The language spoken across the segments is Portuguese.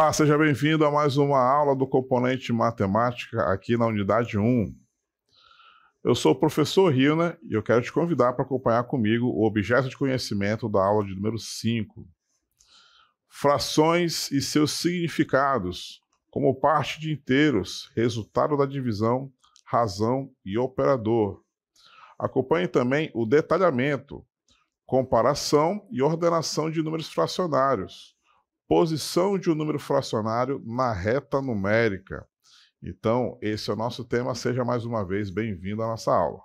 Olá, seja bem-vindo a mais uma aula do componente matemática aqui na unidade 1. Eu sou o professor Hilner e eu quero te convidar para acompanhar comigo o objeto de conhecimento da aula de número 5. Frações e seus significados, como parte de inteiros, resultado da divisão, razão e operador. Acompanhe também o detalhamento, comparação e ordenação de números fracionários, posição de um número fracionário na reta numérica. Então, esse é o nosso tema. Seja mais uma vez bem-vindo à nossa aula.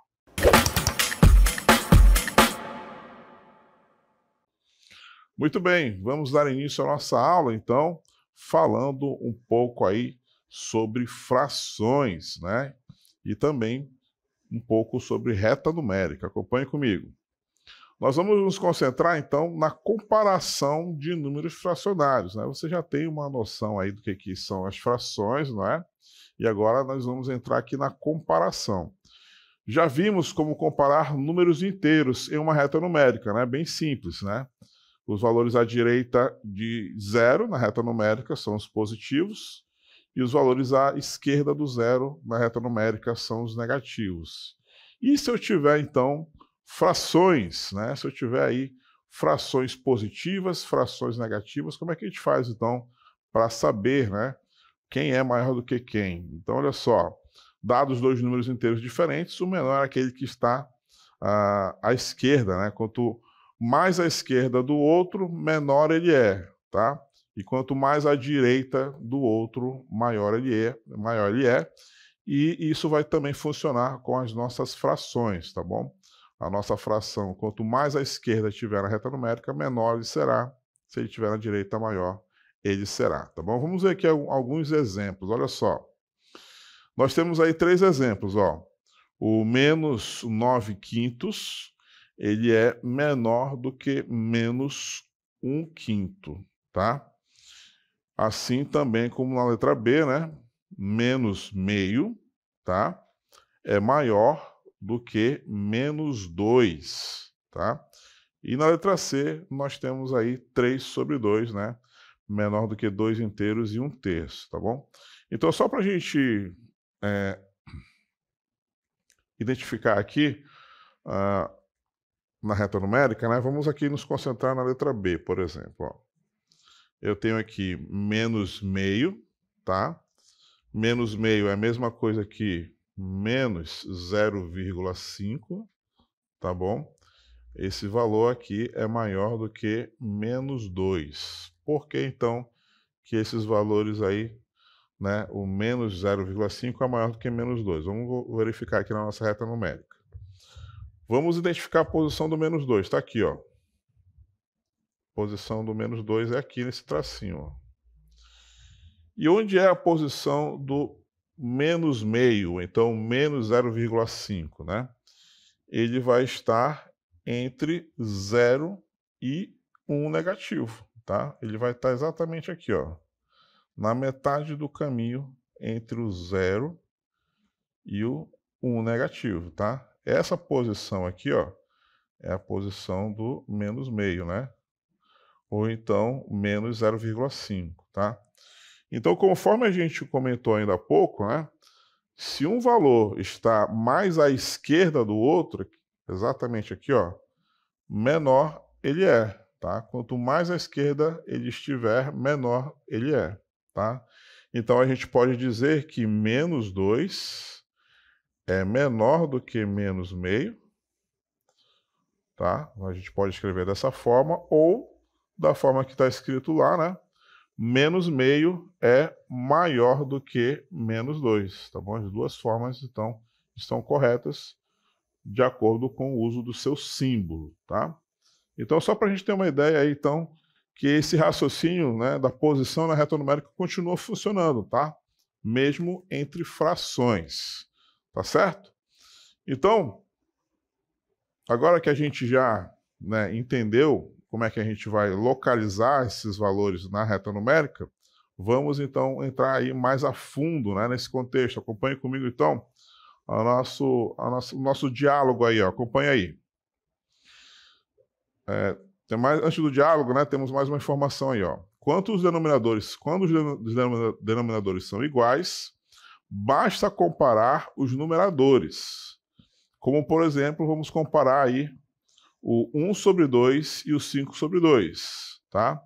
Muito bem, vamos dar início à nossa aula, então, falando um pouco aí sobre frações, né? E também um pouco sobre reta numérica. Acompanhe comigo. Nós vamos nos concentrar, então, na comparação de números fracionários, né? Você já tem uma noção aí do que são as frações, não é? E agora nós vamos entrar aqui na comparação. Já vimos como comparar números inteiros em uma reta numérica, né? Bem simples, né? Os valores à direita de zero na reta numérica são os positivos e os valores à esquerda do zero na reta numérica são os negativos. E se eu tiver, então, frações, né? Se eu tiver aí frações positivas, frações negativas, como é que a gente faz, então, para saber, né, quem é maior do que quem? Então, olha só, dados dois números inteiros diferentes, o menor é aquele que está à esquerda, né? Quanto mais à esquerda do outro, menor ele é, tá? E quanto mais à direita do outro, maior ele é. E isso vai também funcionar com as nossas frações, tá bom? A nossa fração, quanto mais à esquerda estiver na reta numérica, menor ele será. Se ele estiver na direita, maior ele será, tá bom? Vamos ver aqui alguns exemplos, olha só. Nós temos aí 3 exemplos, ó. O menos 9 quintos, ele é menor do que menos 1 quinto, tá? Assim também como na letra B, né? Menos meio, tá? É maior do que menos 2, tá? E na letra C, nós temos aí 3 sobre 2, né? Menor do que 2 inteiros e 1 terço, tá bom? Então, só para a gente identificar aqui, na reta numérica, né? Vamos aqui nos concentrar na letra B, por exemplo, ó. Eu tenho aqui menos meio, tá? Menos meio é a mesma coisa que menos 0,5, tá bom? Esse valor aqui é maior do que menos 2. Por que, então, que esses valores aí, né, o menos 0,5 é maior do que menos 2? Vamos verificar aqui na nossa reta numérica. Vamos identificar a posição do menos 2. Está aqui, ó. Posição do menos 2 é aqui nesse tracinho, ó. E onde é a posição do menos meio, então menos 0,5, né? Ele vai estar entre 0 e 1 negativo, tá? Ele vai estar exatamente aqui, ó, na metade do caminho entre o 0 e o 1 negativo, tá? Essa posição aqui, ó, é a posição do menos meio, né? Ou então menos 0,5, tá? Então, conforme a gente comentou ainda há pouco, né? Se um valor está mais à esquerda do outro, exatamente aqui, ó, menor ele é, tá? Quanto mais à esquerda ele estiver, menor ele é, tá? Então, a gente pode dizer que menos 2 é menor do que menos meio, tá? A gente pode escrever dessa forma, ou da forma que está escrito lá, né? Menos meio é maior do que menos 2, tá bom? As duas formas, então, estão corretas de acordo com o uso do seu símbolo, tá? Então, só para a gente ter uma ideia aí, então, que esse raciocínio, né, da posição na reta numérica continua funcionando, tá? Mesmo entre frações, tá certo? Então, agora que a gente já, né, entendeu como é que a gente vai localizar esses valores na reta numérica, vamos então entrar aí mais a fundo, né, nesse contexto. Acompanhe comigo então o nosso diálogo aí, ó. Acompanhe aí. Antes do diálogo, né, temos mais uma informação aí, ó. quando os denominadores são iguais, basta comparar os numeradores. Como, por exemplo, vamos comparar aí o 1 sobre 2 e o 5 sobre 2, tá?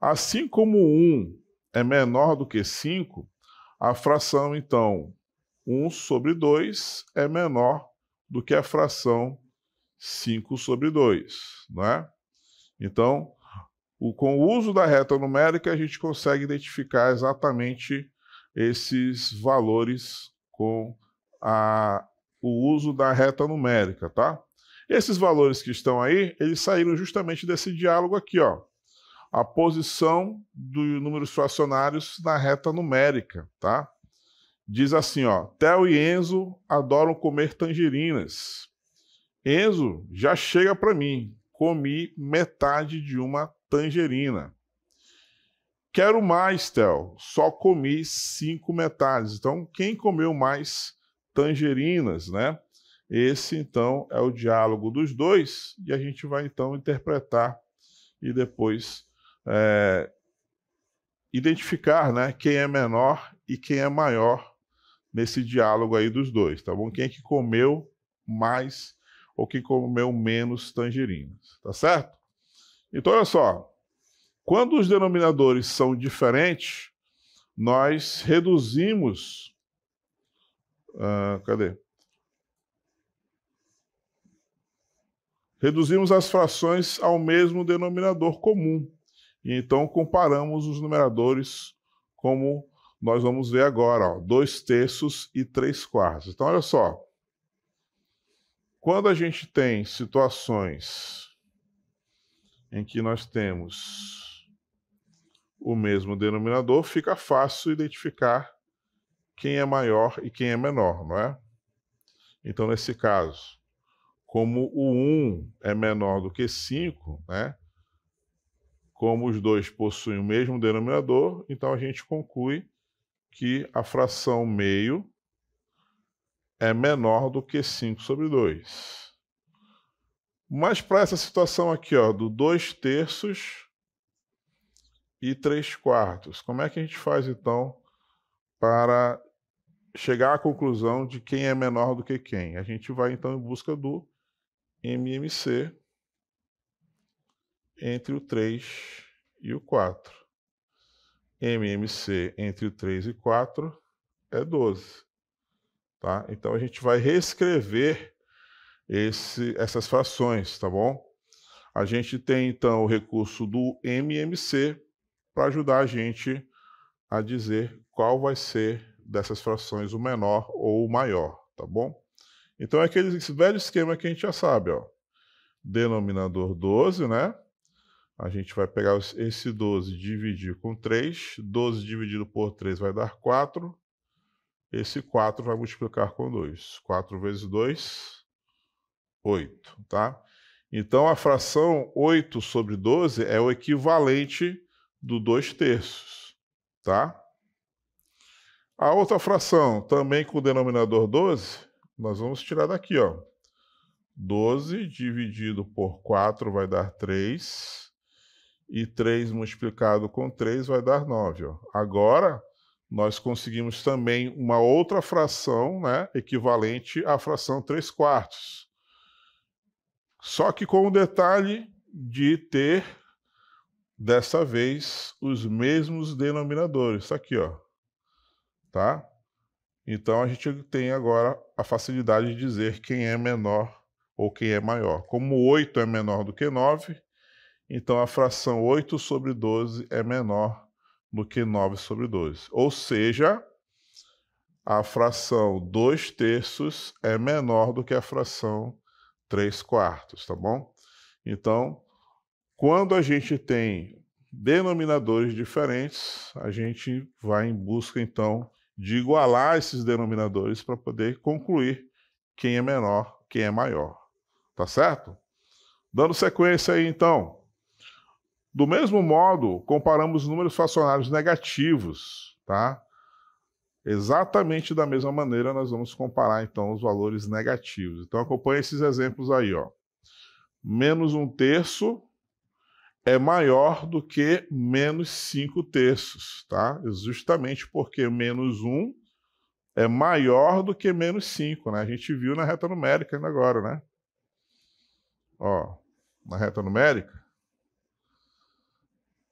Assim como 1 é menor do que 5, a fração, então, 1 sobre 2 é menor do que a fração 5 sobre 2, não é? Então, com o uso da reta numérica, a gente consegue identificar exatamente esses valores com o uso da reta numérica, tá? Esses valores que estão aí, eles saíram justamente desse diálogo aqui, ó. A posição dos números fracionários na reta numérica, tá? Diz assim, ó, Theo e Enzo adoram comer tangerinas. Enzo já chega para mim, comi metade de uma tangerina. Quero mais, Theo, só comi 5 metades. Então, quem comeu mais tangerinas, né? Esse, então, é o diálogo dos dois, e a gente vai, então, interpretar e depois identificar, né, quem é menor e quem é maior nesse diálogo aí dos dois, tá bom? Quem é que comeu mais ou quem comeu menos tangerinas, tá certo? Então, olha só, quando os denominadores são diferentes, nós reduzimos... cadê? Reduzimos as frações ao mesmo denominador comum. E então comparamos os numeradores como nós vamos ver agora, 2/3 e 3/4. Então, olha só. Quando a gente tem situações em que nós temos o mesmo denominador, fica fácil identificar quem é maior e quem é menor, não é? Então, nesse caso, como o 1 é menor do que 5, né? Como os dois possuem o mesmo denominador, então a gente conclui que a fração meio é menor do que 5 sobre 2. Mas para essa situação aqui, ó, do 2/3 e 3/4, como é que a gente faz, então, para chegar à conclusão de quem é menor do que quem? A gente vai, então, em busca do MMC entre o 3 e o 4. MMC entre o 3 e 4 é 12. Tá? Então, a gente vai reescrever essas frações, tá bom? A gente tem, então, o recurso do MMC para ajudar a gente a dizer qual vai ser dessas frações o menor ou o maior, tá bom? Então, é aquele velho esquema que a gente já sabe, ó. Denominador 12, né? A gente vai pegar esse 12 e dividir com 3. 12 dividido por 3 vai dar 4. Esse 4 vai multiplicar com 2. 4 vezes 2, 8, tá? Então, a fração 8 sobre 12 é o equivalente do 2/3, tá? A outra fração, também com o denominador 12, nós vamos tirar daqui, ó. 12 dividido por 4 vai dar 3. E 3 multiplicado com 3 vai dar 9, ó. Agora, nós conseguimos também uma outra fração, né, equivalente à fração 3/4. Só que com o detalhe de ter, dessa vez, os mesmos denominadores. Isso aqui, ó. Tá? Então, a gente tem agora a facilidade de dizer quem é menor ou quem é maior. Como 8 é menor do que 9, então a fração 8 sobre 12 é menor do que 9 sobre 12. Ou seja, a fração 2/3 é menor do que a fração 3/4, tá bom? Então, quando a gente tem denominadores diferentes, a gente vai em busca, então, de igualar esses denominadores para poder concluir quem é menor, quem é maior. Tá certo? Dando sequência aí, então. Do mesmo modo, comparamos números fracionários negativos, tá? Exatamente da mesma maneira, nós vamos comparar, então, os valores negativos. Então, acompanhe esses exemplos aí, ó. -1/3 é maior do que menos 5 terços, tá? Justamente porque menos 1 é maior do que menos 5, né? A gente viu na reta numérica ainda agora, né? Ó, na reta numérica,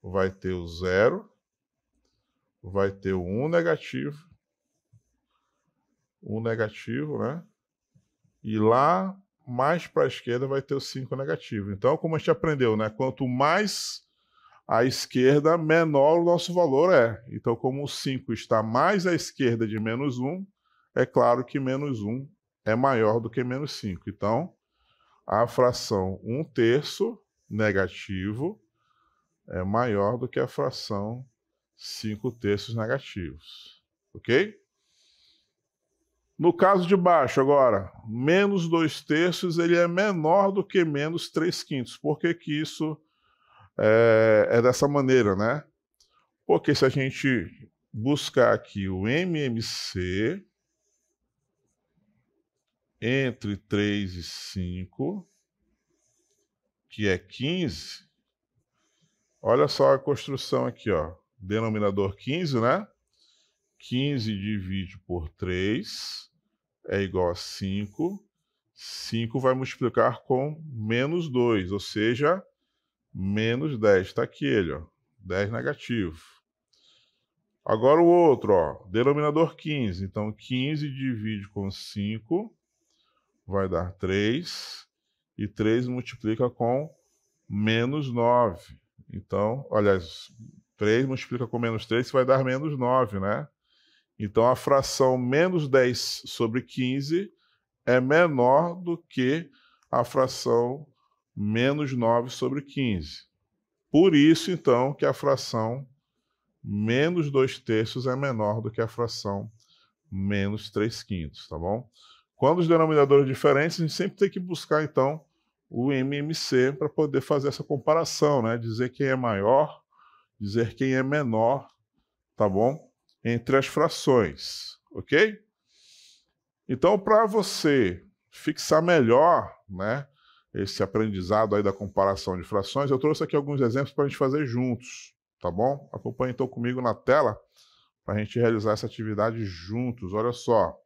vai ter o 0, vai ter o 1 negativo, né? E lá, mais para a esquerda, vai ter o 5 negativo. Então, como a gente aprendeu, né? Quanto mais à esquerda, menor o nosso valor é. Então, como o 5 está mais à esquerda de menos 1, é claro que menos 1 é maior do que menos 5. Então, a fração 1 terço negativo é maior do que a fração 5 terços negativos. Ok? No caso de baixo, agora, menos 2 terços ele é menor do que menos 3 quintos. Por que que isso é dessa maneira, né? Porque se a gente buscar aqui o MMC entre 3 e 5, que é 15, olha só a construção aqui, ó. Denominador 15, né? 15 divide por 3 é igual a 5. 5 vai multiplicar com menos 2, ou seja, menos 10. Está aqui ele, ó. 10 negativo. Agora o outro, ó. Denominador 15. Então, 15 divide com 5 vai dar 3. E 3 multiplica com menos 9. Então, aliás, 3 multiplica com menos 3 vai dar menos 9, né? Então, a fração menos 10 sobre 15 é menor do que a fração menos 9 sobre 15. Por isso, então, que a fração menos 2 terços é menor do que a fração menos 3 quintos, tá bom? Quando os denominadores diferentes, a gente sempre tem que buscar, então, o MMC para poder fazer essa comparação, né? Dizer quem é maior, dizer quem é menor, tá bom? Entre as frações, ok? Então, para você fixar melhor, né, esse aprendizado aí da comparação de frações, eu trouxe aqui alguns exemplos para a gente fazer juntos, tá bom? Acompanhe então comigo na tela para a gente realizar essa atividade juntos. Olha só.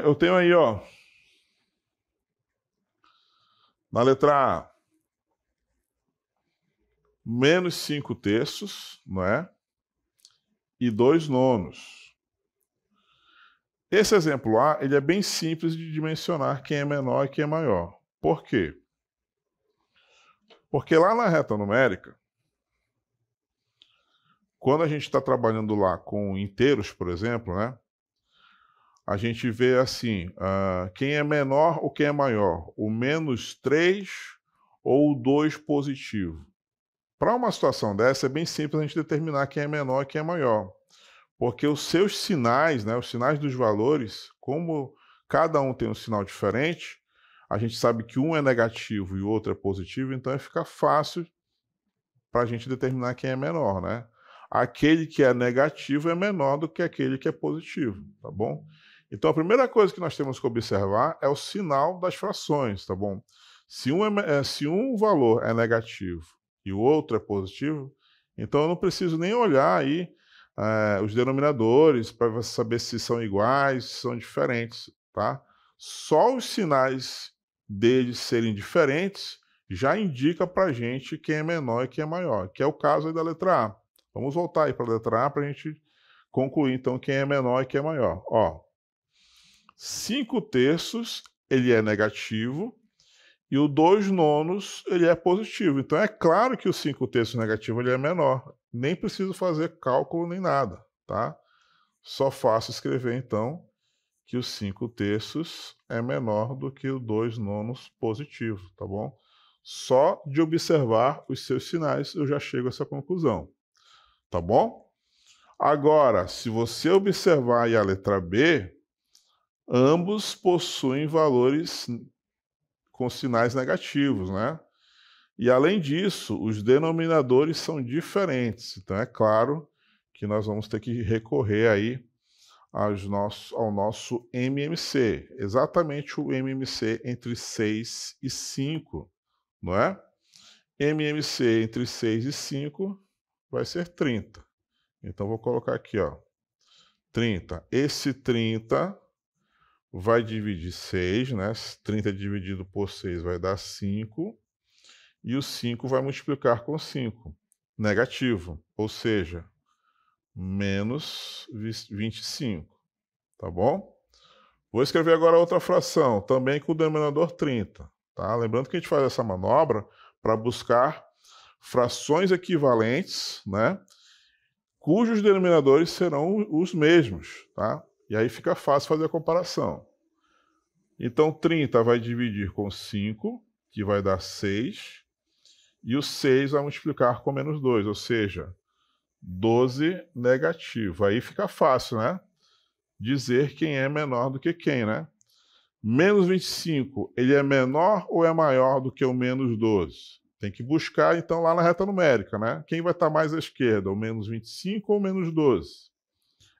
Eu tenho aí, ó, na letra A, menos 5 terços, não é? E 2 nonos. Esse exemplo A, ele é bem simples de dimensionar quem é menor e quem é maior. Por quê? Porque lá na reta numérica, quando a gente está trabalhando lá com inteiros, por exemplo, né? A gente vê assim, quem é menor ou quem é maior? O menos 3 ou o 2 positivo? Para uma situação dessa, é bem simples a gente determinar quem é menor e quem é maior. Porque os seus sinais, né, os sinais dos valores, como cada um tem um sinal diferente, a gente sabe que um é negativo e o outro é positivo, então fica fácil para a gente determinar quem é menor, né? Aquele que é negativo é menor do que aquele que é positivo, tá bom? Então a primeira coisa que nós temos que observar é o sinal das frações, tá bom? Se um valor é negativo e o outro é positivo, então eu não preciso nem olhar aí os denominadores para saber se são iguais, se são diferentes, tá? Só os sinais deles serem diferentes já indica para a gente quem é menor e quem é maior, que é o caso aí da letra A. Vamos voltar aí para a letra A para a gente concluir, então, quem é menor e quem é maior. Ó, 5 terços, ele é negativo, e o 2 nonos, ele é positivo. Então, é claro que o 5 terços negativo ele é menor. Nem preciso fazer cálculo nem nada, tá? Só faço escrever, então, que o 5 terços é menor do que o 2 nonos positivo, tá bom? Só de observar os seus sinais eu já chego a essa conclusão, tá bom? Agora, se você observar aí a letra B, ambos possuem valores com sinais negativos, né? E além disso, os denominadores são diferentes. Então é claro que nós vamos ter que recorrer aí ao nosso MMC, exatamente o MMC entre 6 e 5, não é? MMC entre 6 e 5 vai ser 30. Então, vou colocar aqui, ó, 30. Esse 30 vai dividir 6, né? 30 dividido por 6 vai dar 5. E o 5 vai multiplicar com 5. Negativo, ou seja, menos 25. Tá bom? Vou escrever agora outra fração, também com o denominador 30. Tá? Lembrando que a gente faz essa manobra para buscar frações equivalentes, né? Cujos denominadores serão os mesmos. Tá? E aí fica fácil fazer a comparação. Então, 30 vai dividir com 5, que vai dar 6. E o 6 vai multiplicar com menos 2, ou seja, 12 negativo. Aí fica fácil, né? Dizer quem é menor do que quem, né? Menos 25, ele é menor ou é maior do que o menos 12? Tem que buscar, então, lá na reta numérica, né? Quem vai estar mais à esquerda, o menos 25 ou o menos 12?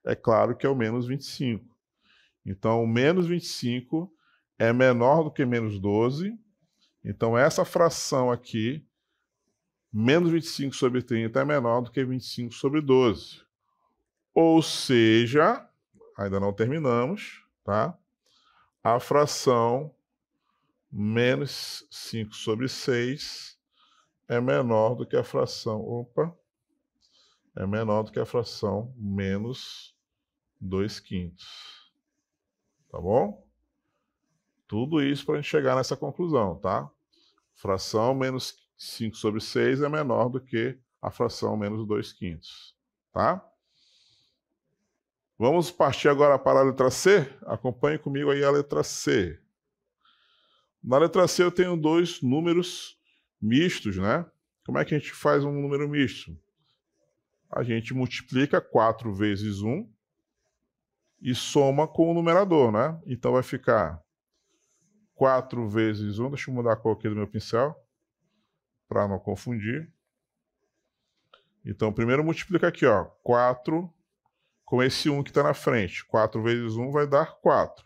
É claro que é o menos 25. Então, o menos 25 é menor do que menos 12. Então, essa fração aqui, menos 25 sobre 30 é menor do que 25 sobre 12. Ou seja, ainda não terminamos, tá? A fração menos 5 sobre 6 é menor do que a fração... é menor do que a fração menos 2/5. Tá bom? Tudo isso para a gente chegar nessa conclusão, tá? Fração menos 5 sobre 6 é menor do que a fração menos 2/5. Tá? Vamos partir agora para a letra C? Acompanhe comigo aí a letra C. Na letra C eu tenho dois números mistos, né? Como é que a gente faz um número misto? A gente multiplica 4 vezes 1 e soma com o numerador, né? Então vai ficar 4 vezes 1, deixa eu mudar a cor aqui do meu pincel, para não confundir. Então, primeiro multiplica aqui, ó, 4 com esse 1 que está na frente. 4 vezes 1 vai dar 4.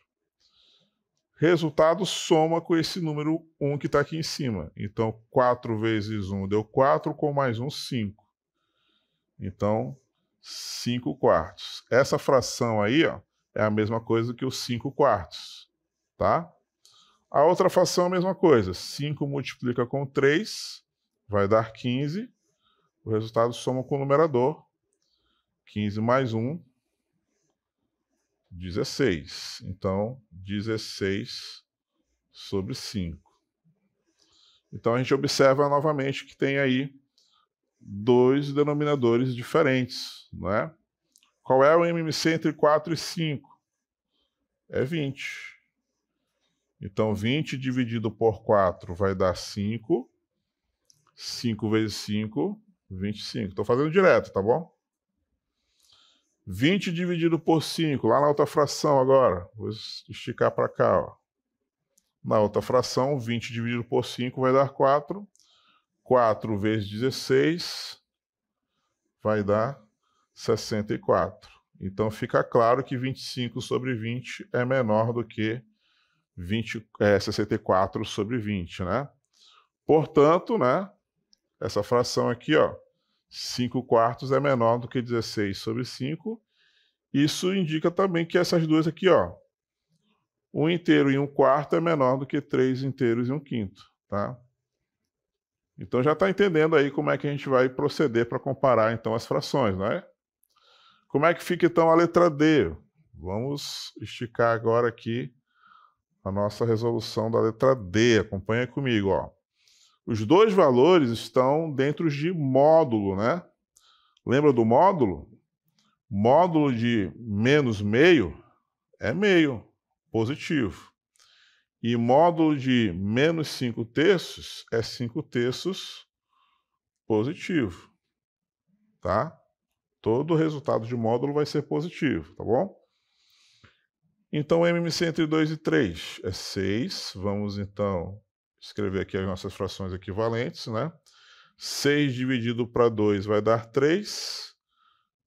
Resultado, soma com esse número 1 que está aqui em cima. Então, 4 vezes 1 deu 4, com mais 1, 5. Então, 5 quartos. Essa fração aí, ó, é a mesma coisa que os 5 quartos, tá? A outra fração é a mesma coisa. 5 multiplica com 3, vai dar 15. O resultado soma com o numerador. 15 mais 1, 16. Então, 16 sobre 5. Então, a gente observa novamente que tem aí dois denominadores diferentes, não é? Qual é o MMC entre 4 e 5? É 20. Então, 20 dividido por 4 vai dar 5. 5 vezes 5, 25. Estou fazendo direto, tá bom? 20 dividido por 5, lá na outra fração agora. Vou esticar para cá, ó. Na outra fração, 20 dividido por 5 vai dar 4. 4 vezes 16 vai dar 64. Então fica claro que 25 sobre 20 é menor do que 64 sobre 20, né? Portanto, né, essa fração aqui, ó, 5 quartos é menor do que 16 sobre 5. Isso indica também que essas duas aqui, ó, 1 inteiro e 1 quarto é menor do que 3 inteiros e 1 quinto, tá? Então já está entendendo aí como é que a gente vai proceder para comparar então as frações, não é? Como é que fica então a letra D? Vamos esticar agora aqui a nossa resolução da letra D. Acompanha comigo, ó. Os dois valores estão dentro de módulo, né? Lembra do módulo? Módulo de menos meio é meio, positivo. E módulo de menos 5 terços é 5 terços, positivo. Tá? Todo resultado de módulo vai ser positivo, tá bom? Então, o MMC entre 2 e 3 é 6. Vamos, então, escrever aqui as nossas frações equivalentes, né? 6 dividido para 2 vai dar 3.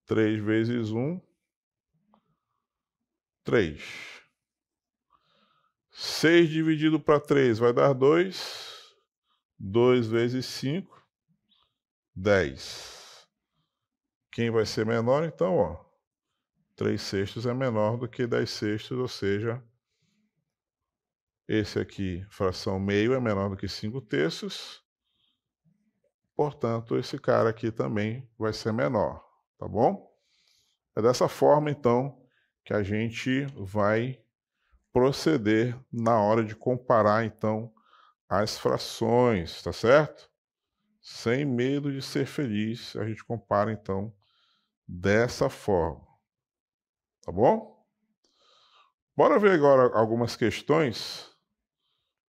3 vezes 1, 3. 6 dividido para 3 vai dar 2. 2 vezes 5 10. Quem vai ser menor, então, ó, 3/6 é menor do que 10/6, ou seja, esse aqui, fração meio, é menor do que 5/3. Portanto, esse cara aqui também vai ser menor, tá bom? É dessa forma, então, que a gente vai proceder na hora de comparar, então, as frações, tá certo? Sem medo de ser feliz, a gente compara, então, dessa forma, tá bom? Bora ver agora algumas questões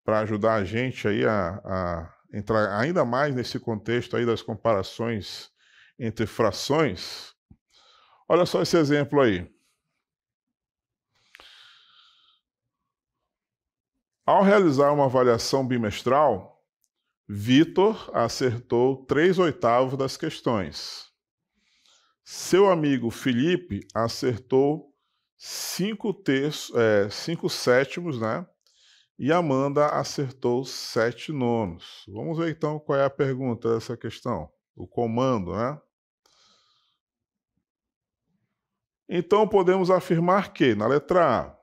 para ajudar a gente aí a entrar ainda mais nesse contexto aí das comparações entre frações. Olha só esse exemplo aí. Ao realizar uma avaliação bimestral, Vitor acertou 3/8 das questões. Seu amigo Felipe acertou 5/7, né? E Amanda acertou 7/9. Vamos ver então qual é a pergunta dessa questão. O comando, né? Então podemos afirmar que, na letra A,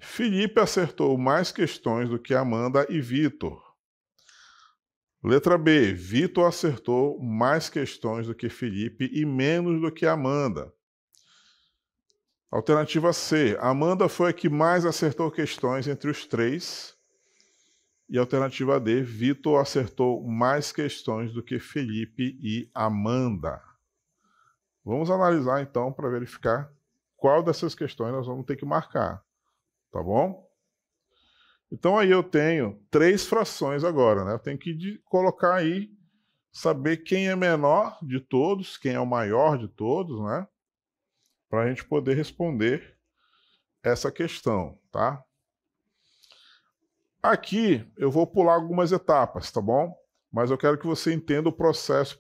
Felipe acertou mais questões do que Amanda e Vitor. Letra B, Vitor acertou mais questões do que Felipe e menos do que Amanda. Alternativa C, Amanda foi a que mais acertou questões entre os três. E alternativa D, Vitor acertou mais questões do que Felipe e Amanda. Vamos analisar então para verificar qual dessas questões nós vamos ter que marcar, tá bom? Então aí eu tenho 3 frações agora, né? Eu tenho que colocar aí, saber quem é menor de todos, quem é o maior de todos, né? Para a gente poder responder essa questão, tá? Aqui eu vou pular algumas etapas, tá bom? Mas eu quero que você entenda o processo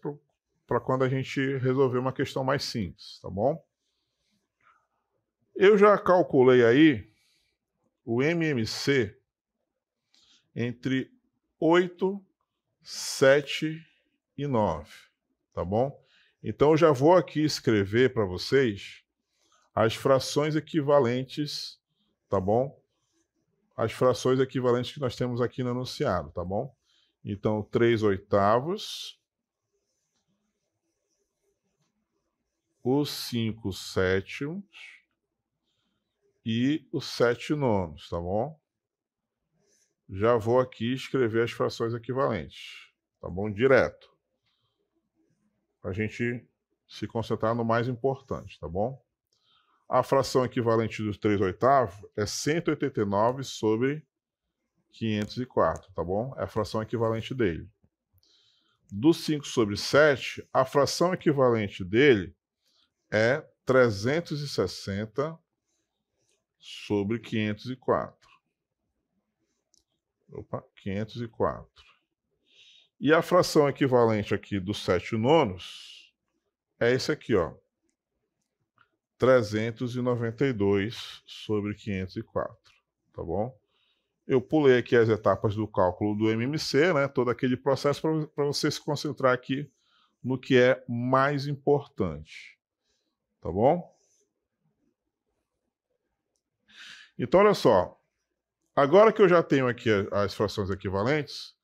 para quando a gente resolver uma questão mais simples, tá bom? Eu já calculei aí o MMC entre 8, 7 e 9, tá bom? Então eu já vou aqui escrever para vocês as frações equivalentes, tá bom? As frações equivalentes que nós temos aqui no enunciado, tá bom? Então, 3/8, os 5/7 e os 7/9, tá bom? Já vou aqui escrever as frações equivalentes, tá bom? Direto. Para a gente se concentrar no mais importante, tá bom? A fração equivalente dos 3/8 é 189 sobre 504, tá bom? É a fração equivalente dele. Do 5/7, a fração equivalente dele é 360 sobre 504. Opa, 504. E a fração equivalente aqui dos 7/9 é esse aqui, ó. 392 sobre 504, tá bom? Eu pulei aqui as etapas do cálculo do MMC, né? Todo aquele processo para você se concentrar aqui no que é mais importante, tá bom? Então, olha só. Agora que eu já tenho aqui as frações equivalentes,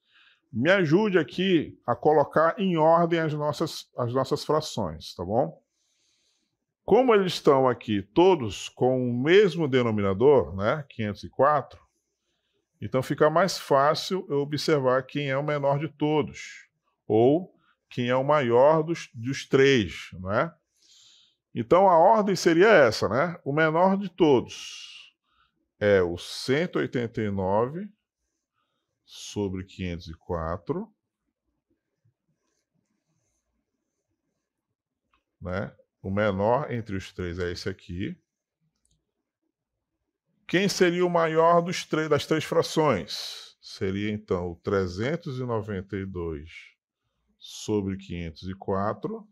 me ajude aqui a colocar em ordem as nossas frações, tá bom? Como eles estão aqui todos com o mesmo denominador, né, 504, então fica mais fácil eu observar quem é o menor de todos, ou quem é o maior dos três, né? Então a ordem seria essa, né? O menor de todos é o 189 sobre 504, né? O menor entre os três é esse aqui. Quem seria o maior das três frações? Seria, então, o 392 sobre 504.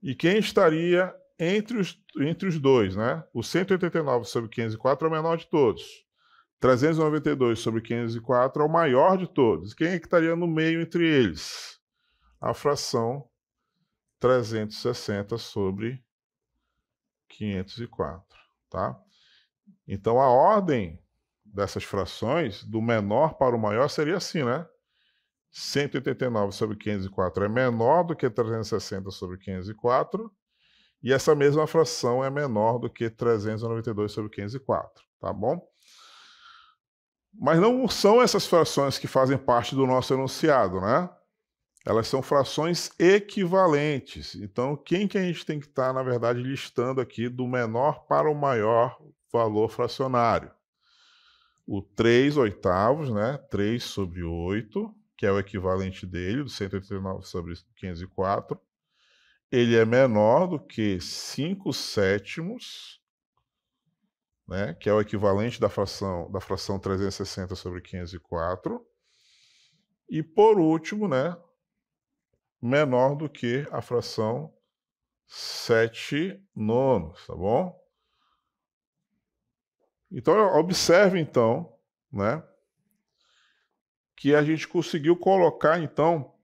E quem estaria entre os dois, né? O 189 sobre 504 é o menor de todos. 392 sobre 504 é o maior de todos. Quem é que estaria no meio entre eles? A fração 360 sobre 504, tá? Então, a ordem dessas frações, do menor para o maior, seria assim, né? 189 sobre 504 é menor do que 360 sobre 504, e essa mesma fração é menor do que 392 sobre 504, tá bom? Mas não são essas frações que fazem parte do nosso enunciado, né? Elas são frações equivalentes. Então, quem que a gente tem que estar, na verdade, listando aqui do menor para o maior valor fracionário? O 3/8, né? 3 sobre 8, que é o equivalente dele, do 189 sobre 504. Ele é menor do que 5 sétimos, né? Que é o equivalente da fração 360 sobre 504. E, por último, né? Menor do que a fração 7 nonos, tá bom? Então, observe, então, né, que a gente conseguiu colocar, então,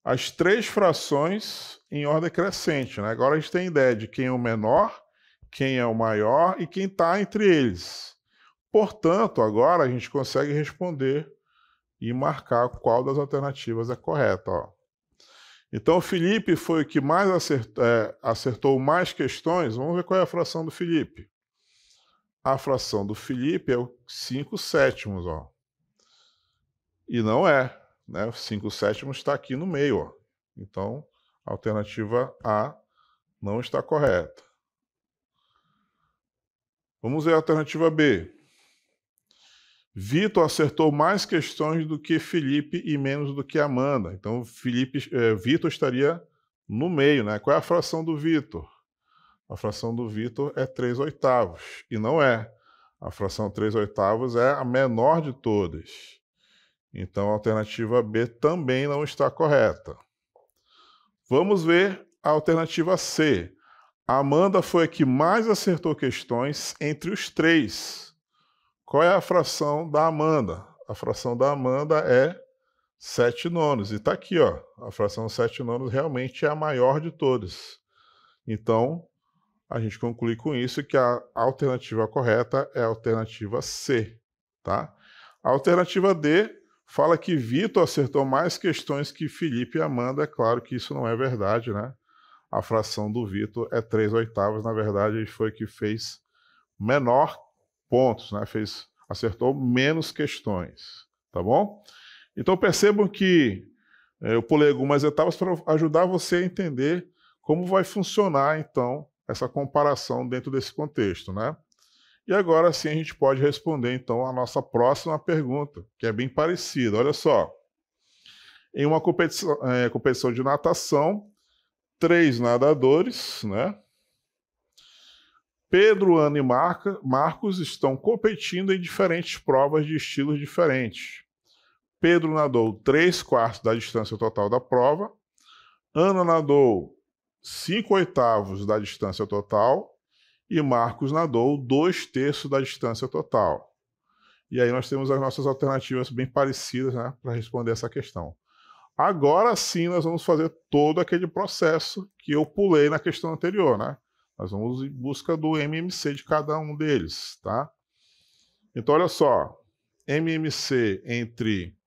as três frações em ordem crescente, né? Agora a gente tem ideia de quem é o menor, quem é o maior e quem está entre eles. Portanto, agora a gente consegue responder e marcar qual das alternativas é correta, ó. Então, o Felipe foi o que mais acertou mais questões. Vamos ver qual é a fração do Felipe. A fração do Felipe é o 5 sétimos, ó. E não é, né? O 5 sétimos está aqui no meio, ó. Então, a alternativa A não está correta. Vamos ver a alternativa B. Vitor acertou mais questões do que Felipe e menos do que Amanda. Então, Vitor estaria no meio, né? Qual é a fração do Vitor? A fração do Vitor é 3/8. E não é. A fração 3/8 é a menor de todas. Então, a alternativa B também não está correta. Vamos ver a alternativa C. A Amanda foi a que mais acertou questões entre os três. Qual é a fração da Amanda? A fração da Amanda é 7 nonos. E está aqui, ó. A fração 7 nonos realmente é a maior de todas. Então, a gente conclui com isso que a alternativa correta é a alternativa C, tá? A alternativa D fala que Vitor acertou mais questões que Felipe e Amanda. É claro que isso não é verdade, né? A fração do Vitor é 3/8. Na verdade, ele foi que fez menor pontos, né? Acertou menos questões, tá bom? Então percebam que eu pulei algumas etapas para ajudar você a entender como vai funcionar, então, essa comparação dentro desse contexto, né? E agora sim a gente pode responder, então, a nossa próxima pergunta, que é bem parecida. Olha só. Em uma competição de natação, 3 nadadores, né? Pedro, Ana e Marcos estão competindo em diferentes provas de estilos diferentes. Pedro nadou 3/4 da distância total da prova. Ana nadou 5/8 da distância total. E Marcos nadou 2/3 da distância total. E aí nós temos as nossas alternativas bem parecidas, né, para responder essa questão. Agora sim nós vamos fazer todo aquele processo que eu pulei na questão anterior, né? Nós vamos em busca do MMC de cada um deles, tá? Então, olha só. MMC entre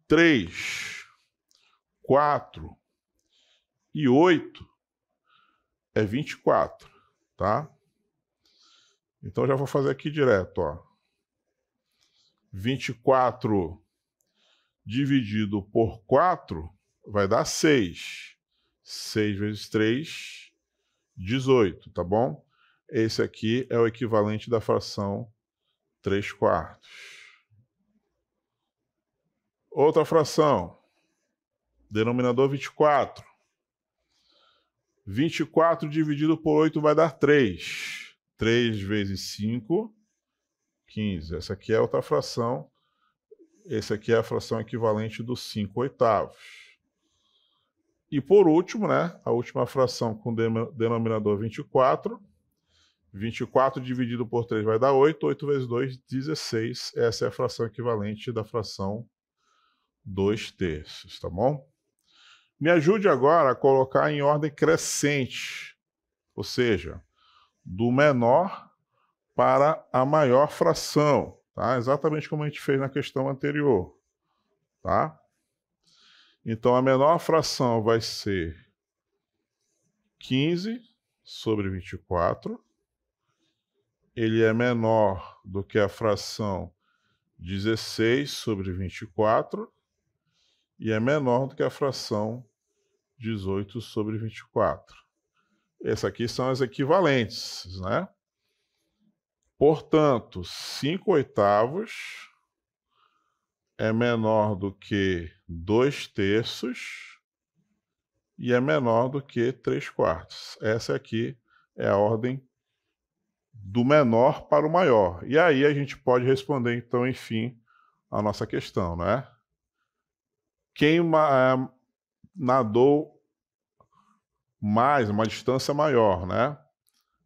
3, 4 e 8 é 24, tá? Então, já vou fazer aqui direto, ó. 24 dividido por 4 vai dar 6. 6 vezes 3, 18, tá bom? Esse aqui é o equivalente da fração 3/4. Outra fração, denominador 24. 24 dividido por 8 vai dar 3. 3 vezes 5, 15. Essa aqui é outra fração. Essa aqui é a fração equivalente do 5/8. E por último, né, a última fração com denominador 24. 24 dividido por 3 vai dar 8. 8 vezes 2, 16. Essa é a fração equivalente da fração 2/3, tá bom? Me ajude agora a colocar em ordem crescente, ou seja, do menor para a maior fração, tá? Exatamente como a gente fez na questão anterior, tá? Então, a menor fração vai ser 15 sobre 24. Ele é menor do que a fração 16 sobre 24 e é menor do que a fração 18 sobre 24. Essas aqui são as equivalentes, né? Portanto, 5/8 é menor do que 2/3 e é menor do que 3/4. Essa aqui é a ordem do menor para o maior. E aí a gente pode responder, então, enfim, a nossa questão, né? Quem nadou mais, uma distância maior, né?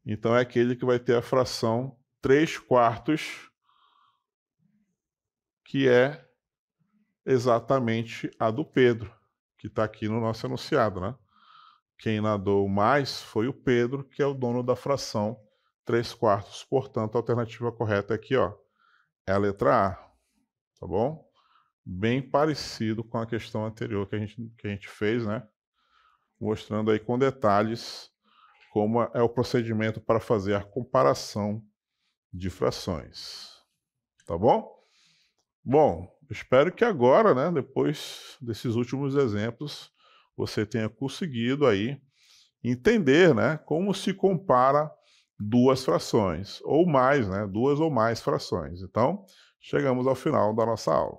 Então é aquele que vai ter a fração 3/4, que é exatamente a do Pedro, que está aqui no nosso enunciado, né? Quem nadou mais foi o Pedro, que é o dono da fração 3/4. Portanto, a alternativa correta aqui, ó, é a letra A, tá bom? Bem parecido com a questão anterior que a gente fez, né? Mostrando aí com detalhes como é o procedimento para fazer a comparação de frações, tá bom? Bom, espero que agora, né, depois desses últimos exemplos, você tenha conseguido aí entender, né, como se compara duas frações, ou mais, né, duas ou mais frações. Então, chegamos ao final da nossa aula.